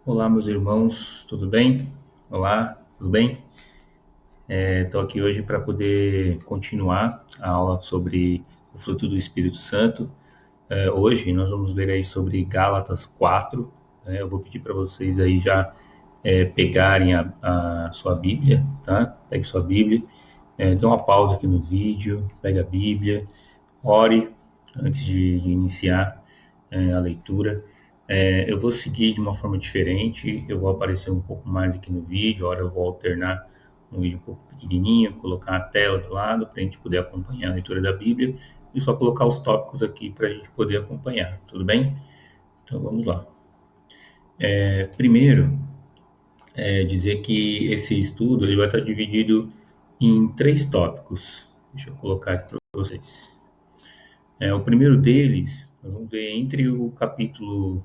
Olá, meus irmãos, tudo bem? Olá, tudo bem? Estou aqui hoje para poder continuar a aula sobre o fruto do Espírito Santo. Hoje nós vamos ver aí sobre Gálatas 4. Eu vou pedir para vocês aí já pegarem a sua Bíblia, tá? Pegue sua Bíblia, dê uma pausa aqui no vídeo, pegue a Bíblia, ore antes de iniciar a leitura. Eu vou seguir de uma forma diferente, eu vou aparecer um pouco mais aqui no vídeo, agora eu vou alternar um vídeo um pouco pequenininho, colocar a tela do lado para a gente poder acompanhar a leitura da Bíblia e só colocar os tópicos aqui para a gente poder acompanhar, tudo bem? Então vamos lá. Primeiro, dizer que esse estudo ele vai estar dividido em três tópicos. Deixa eu colocar aqui para vocês. O primeiro deles, nós vamos ver entre no capítulo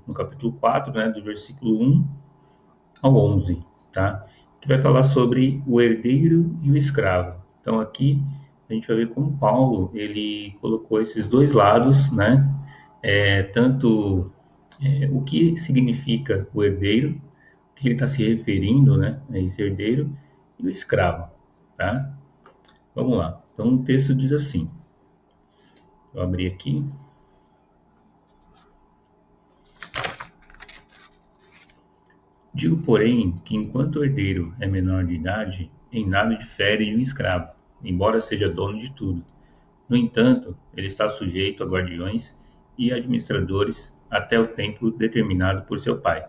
4, né, do versículo 1 ao 11, tá? Que vai falar sobre o herdeiro e o escravo. Então aqui a gente vai ver como Paulo, ele colocou esses dois lados, né? Tanto o que significa o herdeiro, o que ele está se referindo, né, a esse herdeiro, e o escravo, tá? Vamos lá. Então o texto diz assim, vou abrir aqui. Digo, porém, que enquanto o herdeiro é menor de idade, em nada difere de um escravo, embora seja dono de tudo. No entanto, ele está sujeito a guardiões e administradores até o tempo determinado por seu pai.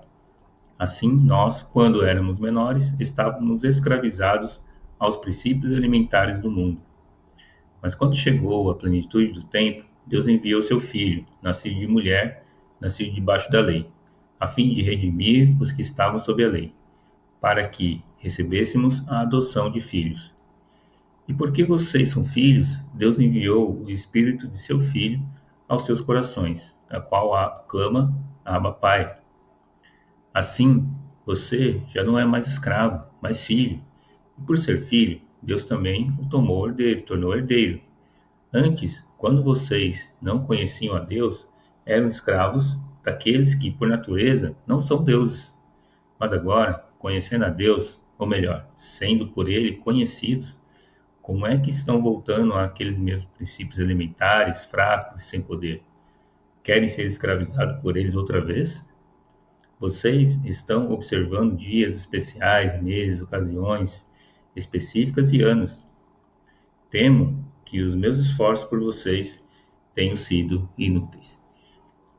Assim, nós, quando éramos menores, estávamos escravizados aos princípios elementares do mundo. Mas quando chegou a plenitude do tempo, Deus enviou seu filho, nascido de mulher, nascido debaixo da lei, a fim de redimir os que estavam sob a lei, para que recebêssemos a adoção de filhos. E porque vocês são filhos, Deus enviou o Espírito de seu Filho aos seus corações, a qual clama, Abba, Pai. Assim, você já não é mais escravo, mas filho. E por ser filho, Deus também o tornou herdeiro. Antes, quando vocês não conheciam a Deus, eram escravos daqueles que, por natureza, não são deuses. Mas agora, conhecendo a Deus, ou melhor, sendo por Ele conhecidos, como é que estão voltando àqueles mesmos princípios elementares, fracos e sem poder? Querem ser escravizados por eles outra vez? Vocês estão observando dias especiais, meses, ocasiões específicas e anos. Temo que os meus esforços por vocês tenham sido inúteis.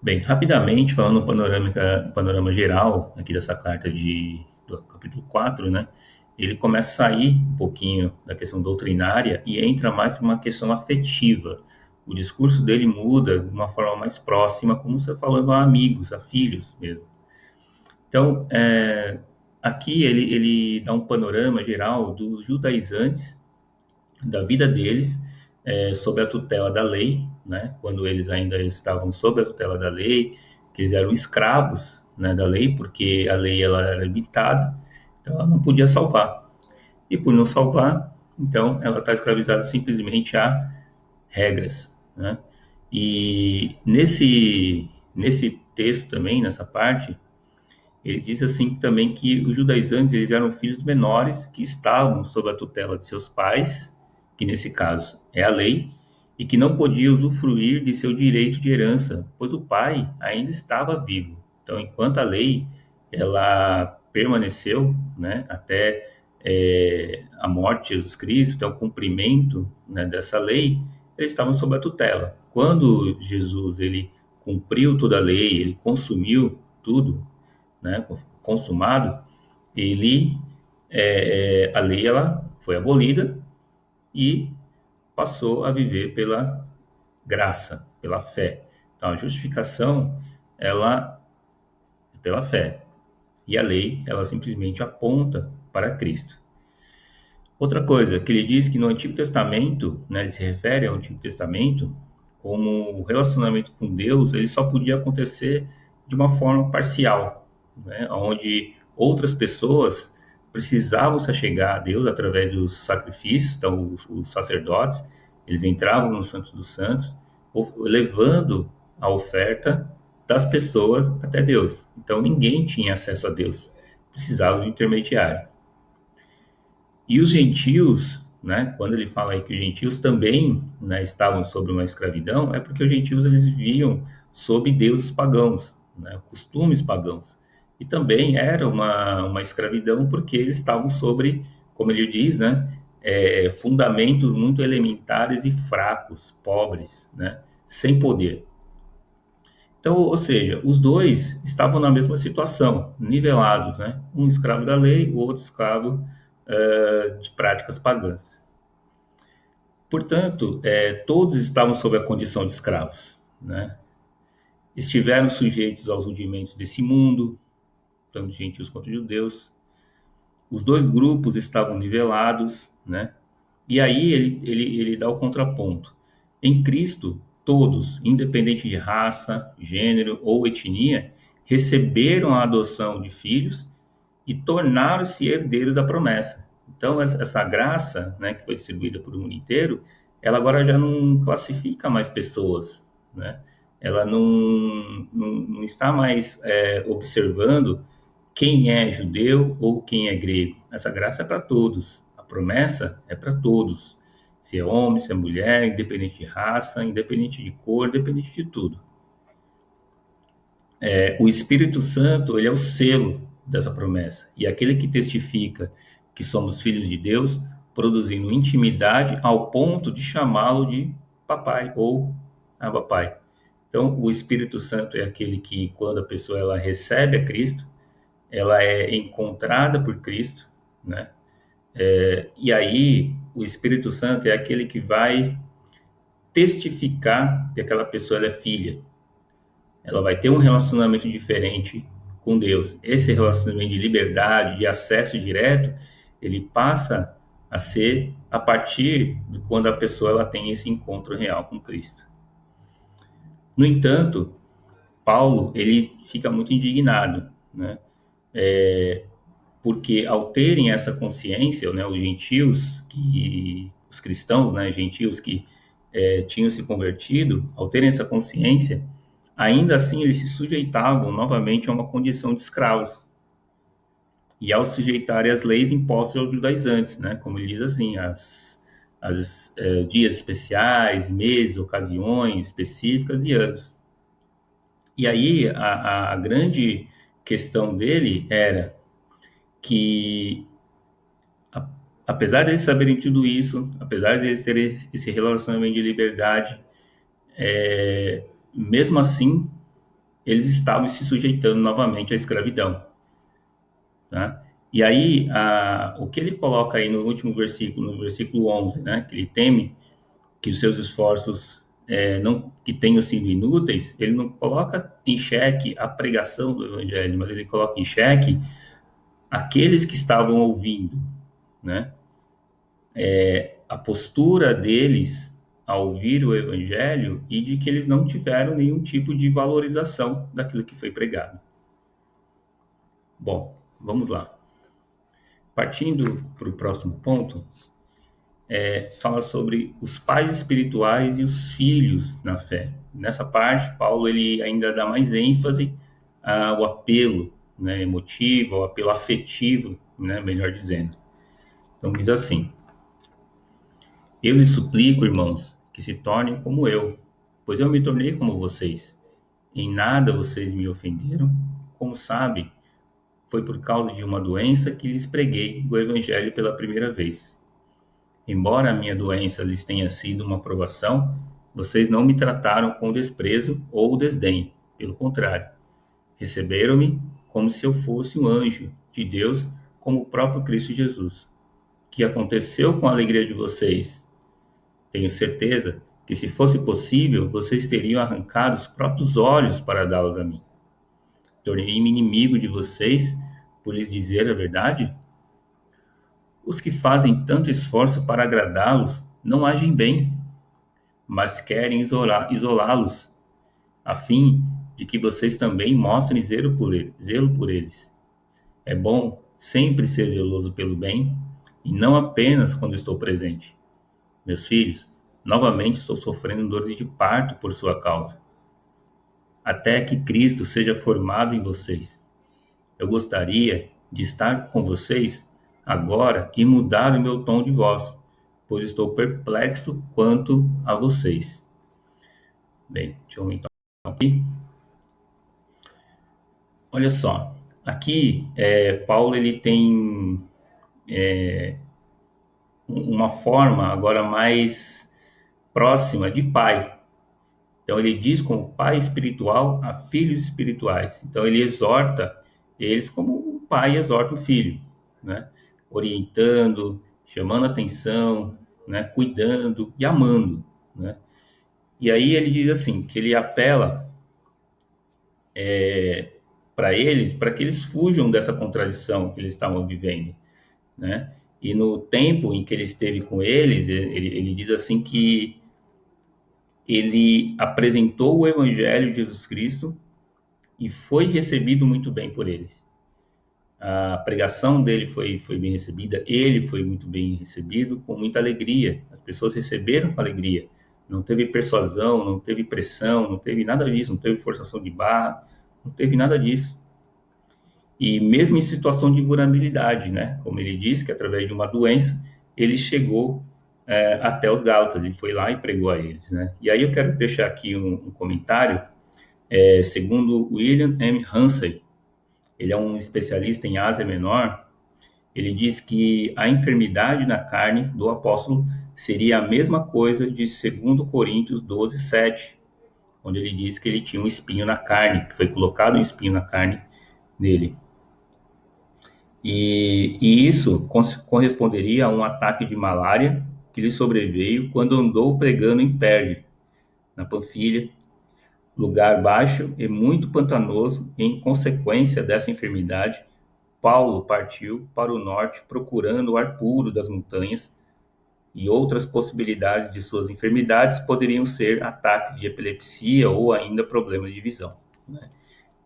Bem, rapidamente, falando no panorama geral aqui dessa carta do capítulo 4, né? Ele começa a sair um pouquinho da questão doutrinária e entra mais para uma questão afetiva. O discurso dele muda de uma forma mais próxima, como você falando a amigos, a filhos mesmo. Então, aqui ele dá um panorama geral dos judaizantes, da vida deles, sob a tutela da lei, né? Quando eles ainda estavam sob a tutela da lei, que eles eram escravos, né, da lei, porque a lei ela era limitada, então ela não podia salvar. E por não salvar, então ela está escravizada simplesmente a regras, né? E nesse texto também, nessa parte, ele diz assim também que os judaizantes eles eram filhos menores que estavam sob a tutela de seus pais, que nesse caso é a lei, e que não podiam usufruir de seu direito de herança, pois o pai ainda estava vivo. Então, enquanto a lei ela permaneceu, né, até a morte de Jesus Cristo, até o cumprimento, né, dessa lei, eles estavam sob a tutela. Quando Jesus ele cumpriu toda a lei, ele consumiu tudo, né, consumado, a lei ela foi abolida e passou a viver pela graça, pela fé. Então, a justificação, ela é pela fé. E a lei, ela simplesmente aponta para Cristo. Outra coisa, que ele diz que no Antigo Testamento, né, ele se refere ao Antigo Testamento, como o relacionamento com Deus, ele só podia acontecer de uma forma parcial, né, onde outras pessoas precisavam se achegar a Deus através dos sacrifícios, então os sacerdotes, eles entravam no Santo dos Santos, levando a oferta das pessoas até Deus. Então ninguém tinha acesso a Deus, precisava de um intermediário. E os gentios, né, quando ele fala aí que os gentios também, né, estavam sob uma escravidão, é porque os gentios eles viviam sob deuses pagãos, né, costumes pagãos. E também era uma escravidão porque eles estavam sobre, como ele diz, né, fundamentos muito elementares e fracos, pobres, né, sem poder. Então, ou seja, os dois estavam na mesma situação, nivelados, né? Um escravo da lei, o outro escravo de práticas pagãs. Portanto, todos estavam sob a condição de escravos, né? Estiveram sujeitos aos rudimentos desse mundo, tanto gentios quanto judeus. Os dois grupos estavam nivelados, né? E aí ele dá o contraponto. Em Cristo, todos, independente de raça, gênero ou etnia, receberam a adoção de filhos e tornaram-se herdeiros da promessa. Então, essa graça, né, que foi distribuída por um mundo inteiro, ela agora já não classifica mais pessoas, né? Ela não está mais observando quem é judeu ou quem é grego. Essa graça é para todos. A promessa é para todos. Se é homem, se é mulher, independente de raça, independente de cor, independente de tudo. O Espírito Santo, ele é o selo dessa promessa. E aquele que testifica que somos filhos de Deus, produzindo intimidade ao ponto de chamá-lo de papai ou Abba Pai. Então, o Espírito Santo é aquele que, quando a pessoa ela recebe a Cristo, ela é encontrada por Cristo, né? E aí, o Espírito Santo é aquele que vai testificar que aquela pessoa ela é filha. Ela vai ter um relacionamento diferente com Deus. Esse relacionamento de liberdade, de acesso direto, ele passa a ser a partir de quando a pessoa ela tem esse encontro real com Cristo. No entanto, Paulo ele fica muito indignado, né? Porque ao terem essa consciência, né, os gentios, os cristãos, né, gentios que tinham se convertido, ao terem essa consciência, ainda assim eles se sujeitavam novamente a uma condição de escravos. E ao sujeitarem as leis impostas aos judaizantes, né, como ele diz assim, dias especiais, meses, ocasiões específicas e anos. E aí a grande questão dele era que, apesar deles saberem tudo isso, apesar deles terem esse relacionamento de liberdade, mesmo assim, eles estavam se sujeitando novamente à escravidão. Tá? E aí, o que ele coloca aí no último versículo, no versículo 11, né, que ele teme que os seus esforços que tenham sido inúteis, ele não coloca em xeque a pregação do evangelho, mas ele coloca em xeque aqueles que estavam ouvindo, né? A postura deles ao ouvir o evangelho e de que eles não tiveram nenhum tipo de valorização daquilo que foi pregado. Bom, vamos lá. Partindo para o próximo ponto, fala sobre os pais espirituais e os filhos na fé. Nessa parte, Paulo ele ainda dá mais ênfase ao apelo, né, emotivo, ao apelo afetivo, né, melhor dizendo. Então diz assim: eu lhes suplico, irmãos, que se tornem como eu, pois eu me tornei como vocês. Em nada vocês me ofenderam. Como sabe, foi por causa de uma doença que lhes preguei o evangelho pela primeira vez. Embora a minha doença lhes tenha sido uma provação, vocês não me trataram com desprezo ou desdém. Pelo contrário, receberam-me como se eu fosse um anjo de Deus, como o próprio Cristo Jesus. O que aconteceu com a alegria de vocês? Tenho certeza que, se fosse possível, vocês teriam arrancado os próprios olhos para dá-los a mim. Tornei-me inimigo de vocês por lhes dizer a verdade? Os que fazem tanto esforço para agradá-los não agem bem, mas querem isolá-los, a fim de que vocês também mostrem zelo por eles. É bom sempre ser zeloso pelo bem, e não apenas quando estou presente. Meus filhos, novamente estou sofrendo dores de parto por sua causa. até que Cristo seja formado em vocês. Eu gostaria de estar com vocês agora e mudar o meu tom de voz, pois estou perplexo quanto a vocês. Bem, deixa eu aumentar aqui. Olha só, aqui Paulo ele tem uma forma agora mais próxima de pai. Então ele diz como pai espiritual a filhos espirituais. Então ele exorta eles como o pai exorta o filho, né? Orientando, chamando atenção, né? Cuidando e amando, né? E aí ele diz assim que ele apela para eles, para que eles fujam dessa contradição que eles estavam vivendo, né? E no tempo em que ele esteve com eles, ele diz assim que ele apresentou o Evangelho de Jesus Cristo e foi recebido muito bem por eles. A pregação dele foi bem recebida, ele foi muito bem recebido, com muita alegria. As pessoas receberam com alegria. Não teve persuasão, não teve pressão, não teve nada disso, não teve forçação de barra, não teve nada disso. E mesmo em situação de vulnerabilidade, né? Como ele diz, que através de uma doença, ele chegou até os Gálatas, ele foi lá e pregou a eles, né? E aí eu quero deixar aqui um comentário, segundo William M. Hansey, ele é um especialista em Ásia Menor, ele diz que a enfermidade na carne do apóstolo seria a mesma coisa de 2 Coríntios 12, 7, onde ele diz que ele tinha um espinho na carne, que foi colocado um espinho na carne dele. E isso corresponderia a um ataque de malária que lhe sobreveio quando andou pregando em Perge, na Panfilha, lugar baixo e muito pantanoso. Em consequência dessa enfermidade, Paulo partiu para o norte procurando o ar puro das montanhas, e outras possibilidades de suas enfermidades poderiam ser ataques de epilepsia ou ainda problemas de visão, né?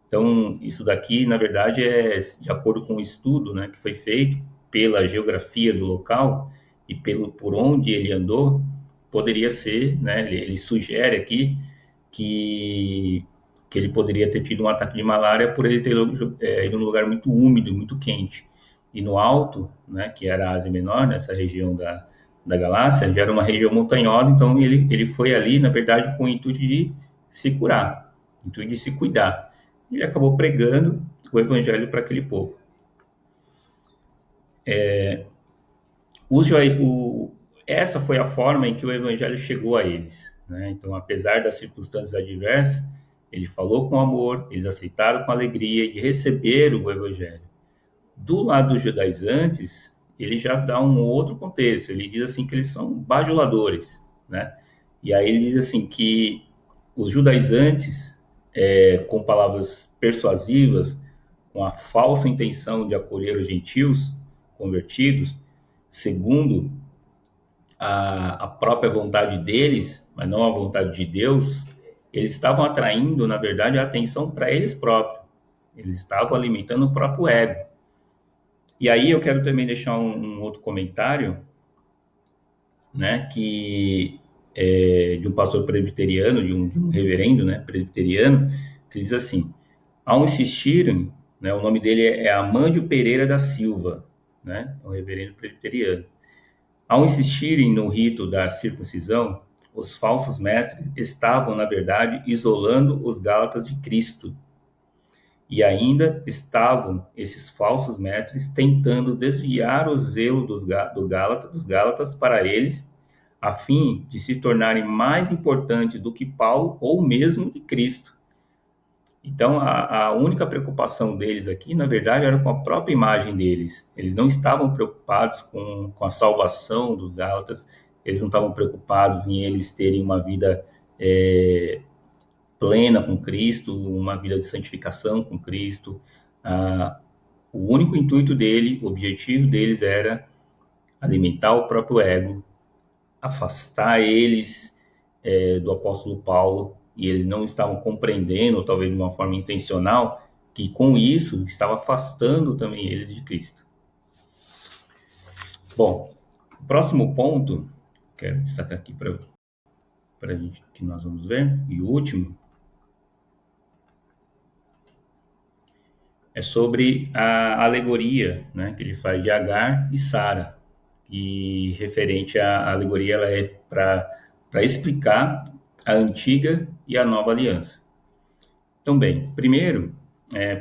Então, isso daqui, na verdade, é de acordo com o estudo, né, que foi feito pela geografia do local e por onde ele andou, poderia ser, né, ele sugere aqui que, que ele poderia ter tido um ataque de malária por ele ter ido num lugar muito úmido, muito quente. E no alto, né, que era a Ásia Menor, nessa região da Galácia, já era uma região montanhosa, então ele foi ali, na verdade, com o intuito de se curar, intuito de se cuidar. Ele acabou pregando o evangelho para aquele povo. Essa foi a forma em que o evangelho chegou a eles, né? Então, apesar das circunstâncias adversas, ele falou com amor, eles aceitaram com alegria e receberam o evangelho. Do lado dos judaizantes, ele já dá um outro contexto. Ele diz assim que eles são bajuladores, né? E aí ele diz assim que os judaizantes, com palavras persuasivas, com a falsa intenção de acolher os gentios convertidos, segundo a própria vontade deles, mas não a vontade de Deus, eles estavam atraindo, na verdade, a atenção para eles próprios. Eles estavam alimentando o próprio ego. E aí eu quero também deixar um outro comentário, né, que de um pastor presbiteriano, de um reverendo, né, presbiteriano, que diz assim: ao insistirem, né, o nome dele é Amândio Pereira da Silva, né, é um reverendo presbiteriano. Ao insistirem no rito da circuncisão, os falsos mestres estavam, na verdade, isolando os Gálatas de Cristo. E ainda estavam esses falsos mestres tentando desviar o zelo dos Gálatas para eles, a fim de se tornarem mais importantes do que Paulo ou mesmo de Cristo. Então, a única preocupação deles aqui, na verdade, era com a própria imagem deles. Eles não estavam preocupados com a salvação dos Gálatas, eles não estavam preocupados em eles terem uma vida plena com Cristo, uma vida de santificação com Cristo. O único intuito dele, o objetivo deles era alimentar o próprio ego, afastar eles do apóstolo Paulo, e eles não estavam compreendendo, talvez de uma forma intencional, que com isso estava afastando também eles de Cristo. Bom, o próximo ponto, quero destacar aqui para a gente, que nós vamos ver, e o último, é sobre a alegoria, né, que ele faz de Agar e Sara. E referente à alegoria, ela é para explicar a antiga e a nova aliança. Então, bem, primeiro,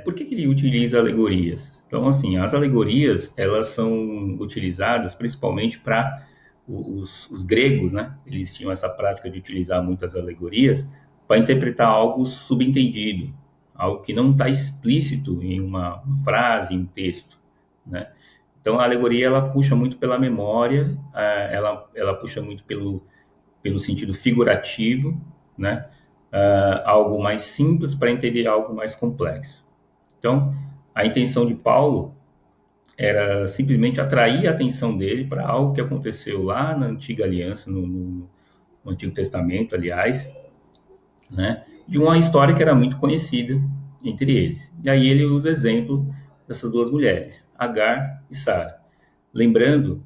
por que ele utiliza alegorias? Então, assim, as alegorias, elas são utilizadas principalmente para os gregos, né? Eles tinham essa prática de utilizar muitas alegorias para interpretar algo subentendido, algo que não está explícito em uma frase, em um texto, né? Então, a alegoria, ela puxa muito pela memória, ela puxa muito pelo sentido figurativo, né? Algo mais simples para entender algo mais complexo. Então, a intenção de Paulo era simplesmente atrair a atenção dele para algo que aconteceu lá na antiga aliança, no Antigo Testamento, aliás, né? De uma história que era muito conhecida entre eles. E aí ele usa o exemplo dessas duas mulheres, Agar e Sara. Lembrando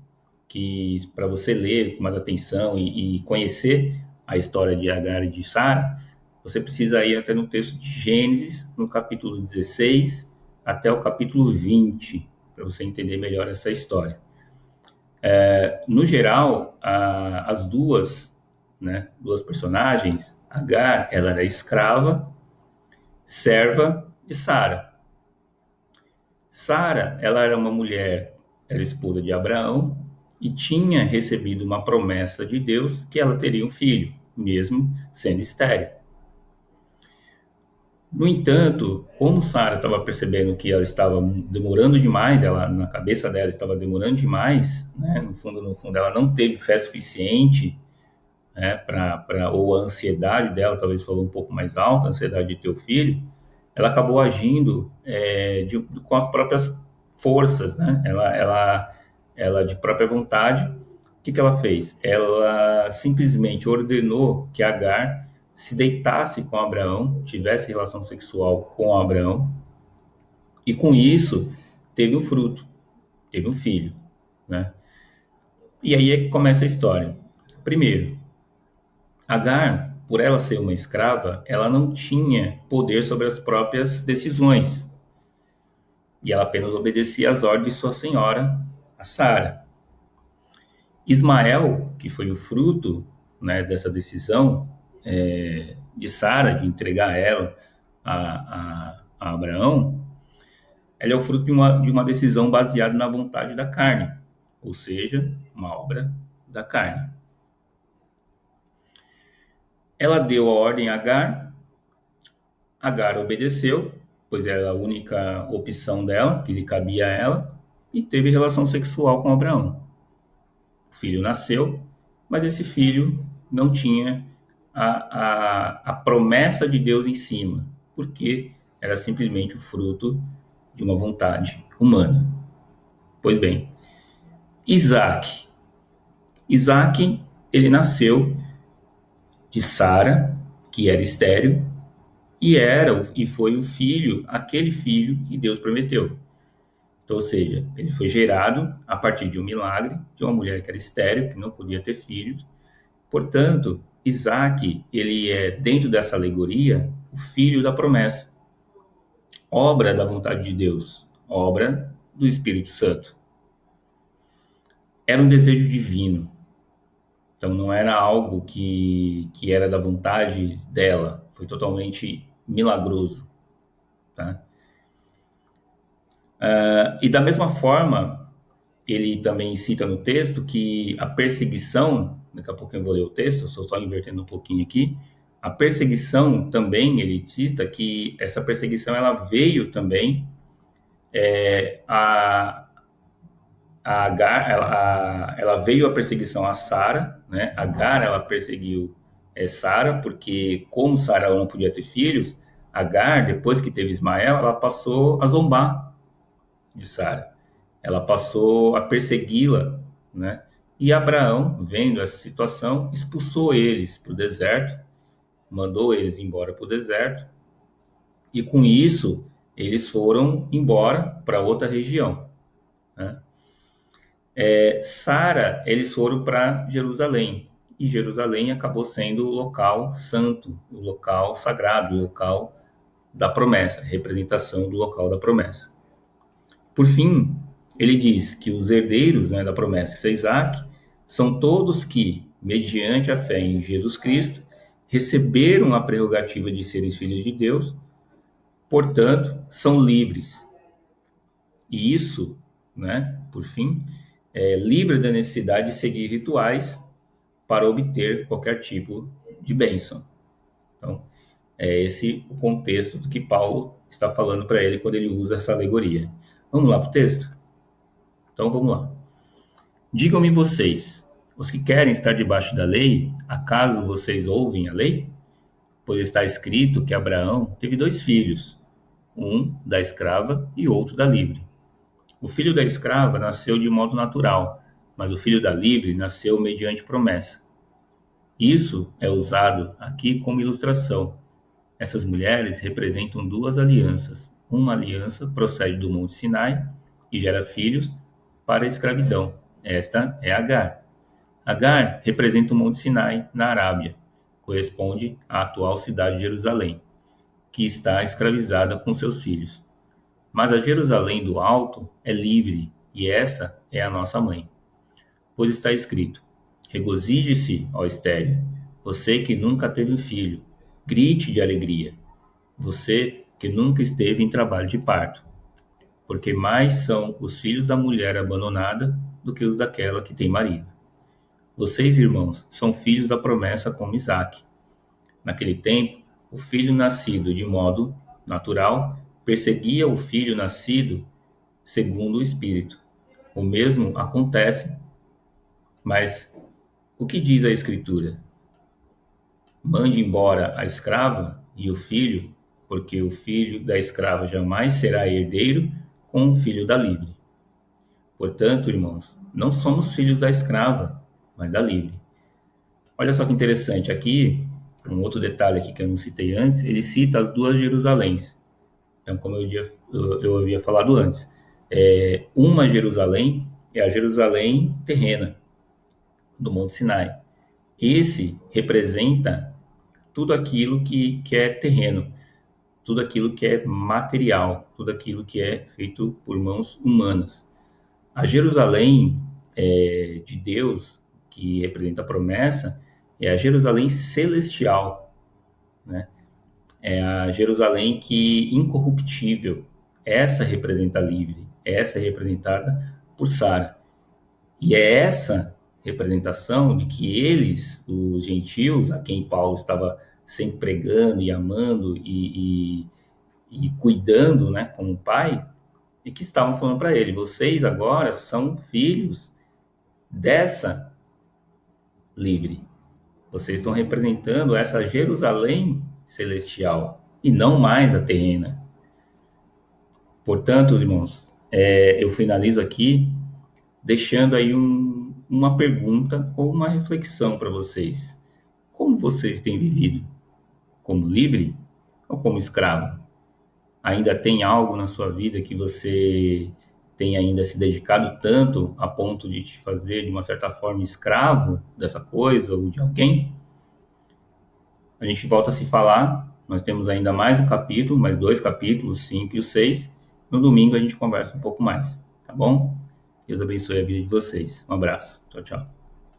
que para você ler com mais atenção e conhecer a história de Agar e de Sara, você precisa ir até no texto de Gênesis, no capítulo 16 até o capítulo 20, para você entender melhor essa história. No geral, as duas personagens, Agar, ela era escrava, serva de Sara. Sara, ela era uma mulher, era esposa de Abraão e tinha recebido uma promessa de Deus que ela teria um filho, mesmo sendo estéril. No entanto, como Sara estava percebendo que ela estava demorando demais, ela na cabeça dela estava demorando demais, né? No fundo, ela não teve fé suficiente, né? Ou a ansiedade dela talvez falou um pouco mais alta, a ansiedade de ter o filho, ela acabou agindo com as próprias forças, né? Ela de própria vontade, o que ela fez? Ela simplesmente ordenou que Agar se deitasse com Abraão, tivesse relação sexual com Abraão, e com isso teve um fruto, teve um filho, né? E aí é que começa a história. Primeiro, Agar, por ela ser uma escrava, ela não tinha poder sobre as próprias decisões, e ela apenas obedecia às ordens de sua senhora, a Sara. Ismael, que foi o fruto, né, dessa decisão de Sara, de entregar ela a Abraão, ela é o fruto de uma decisão baseada na vontade da carne, ou seja, uma obra da carne. Ela deu a ordem a Agar, Agar obedeceu, pois era a única opção dela, que lhe cabia a ela, e teve relação sexual com Abraão. O filho nasceu, mas esse filho não tinha a promessa de Deus em cima, porque era simplesmente o fruto de uma vontade humana. Pois bem, Isaac, ele nasceu de Sara, que era estéril, e foi aquele filho que Deus prometeu. Então, ou seja, ele foi gerado a partir de um milagre de uma mulher que era estéril, que não podia ter filhos. Portanto, Isaac, ele é, dentro dessa alegoria, o filho da promessa, obra da vontade de Deus, obra do Espírito Santo. Era um desejo divino. Então, não era algo que era da vontade dela. Foi totalmente milagroso. Tá? E da mesma forma, ele também cita no texto que a perseguição, daqui a pouco eu vou ler o texto, estou só invertendo um pouquinho aqui, a perseguição também, ele cita que essa perseguição ela veio também a Agar, ela veio a perseguição a Sara, né? Agar, ela perseguiu Sara, porque como Sara não podia ter filhos, Agar, depois que teve Ismael, ela passou a zombar de Sara. Ela passou a persegui-la, né? E Abraão, vendo essa situação, expulsou eles para o deserto, mandou eles embora para o deserto, e com isso eles foram embora para outra região, né? Sara, eles foram para Jerusalém, e Jerusalém acabou sendo o local santo, o local sagrado, o local da promessa, representação do local da promessa. Por fim, ele diz que os herdeiros, né, da promessa, que é Isaac, são todos que, mediante a fé em Jesus Cristo, receberam a prerrogativa de serem filhos de Deus, portanto, são livres. E isso, né, por fim, é livre da necessidade de seguir rituais para obter qualquer tipo de bênção. Então, é esse o contexto do que Paulo está falando para ele quando ele usa essa alegoria. Vamos lá para o texto? Então, vamos lá. Digam-me vocês, os que querem estar debaixo da lei, acaso vocês ouvem a lei? Pois está escrito que Abraão teve 2 filhos, um da escrava e outro da livre. O filho da escrava nasceu de modo natural, mas o filho da livre nasceu mediante promessa. Isso é usado aqui como ilustração. Essas mulheres representam 2 alianças. Uma aliança procede do Monte Sinai e gera filhos para a escravidão. Esta é Agar. Agar representa o Monte Sinai na Arábia. Corresponde à atual cidade de Jerusalém, que está escravizada com seus filhos. Mas a Jerusalém do alto é livre, e essa é a nossa mãe. Pois está escrito: regozije-se, ó estéril, você que nunca teve filho, grite de alegria, você que nunca esteve em trabalho de parto, porque mais são os filhos da mulher abandonada do que os daquela que tem marido. Vocês, irmãos, são filhos da promessa como Isaque. Naquele tempo, o filho nascido de modo natural perseguia o filho nascido segundo o Espírito. O mesmo acontece, mas o que diz a Escritura? Mande embora a escrava e o filho, porque o filho da escrava jamais será herdeiro com o filho da livre. Portanto, irmãos, não somos filhos da escrava, mas da livre. Olha só que interessante, aqui, um outro detalhe aqui que eu não citei antes, ele cita as 2 Jerusaléns. Então, como eu havia falado antes, uma Jerusalém é a Jerusalém terrena, do Monte Sinai. Esse representa tudo aquilo que é terreno, tudo aquilo que é material, tudo aquilo que é feito por mãos humanas. A Jerusalém de Deus, que representa a promessa, é a Jerusalém celestial, né? É a Jerusalém que incorruptível. Essa representa livre, essa é representada por Sara. E é essa representação de que eles, os gentios, a quem Paulo estava sempre pregando e amando e cuidando, né, como pai, e que estavam falando para ele: vocês agora são filhos dessa livre. Vocês estão representando essa Jerusalém celestial e não mais a terrena. Portanto, irmãos, eu finalizo aqui deixando aí uma pergunta ou uma reflexão para vocês. Como vocês têm vivido? Como livre ou como escravo? Ainda tem algo na sua vida que você tem ainda se dedicado tanto a ponto de te fazer, de uma certa forma, escravo dessa coisa ou de alguém? A gente volta a se falar. Nós temos ainda mais um capítulo, mais 2 capítulos, 5 e o 6. No domingo a gente conversa um pouco mais, tá bom? Deus abençoe a vida de vocês. Um abraço. Tchau, tchau.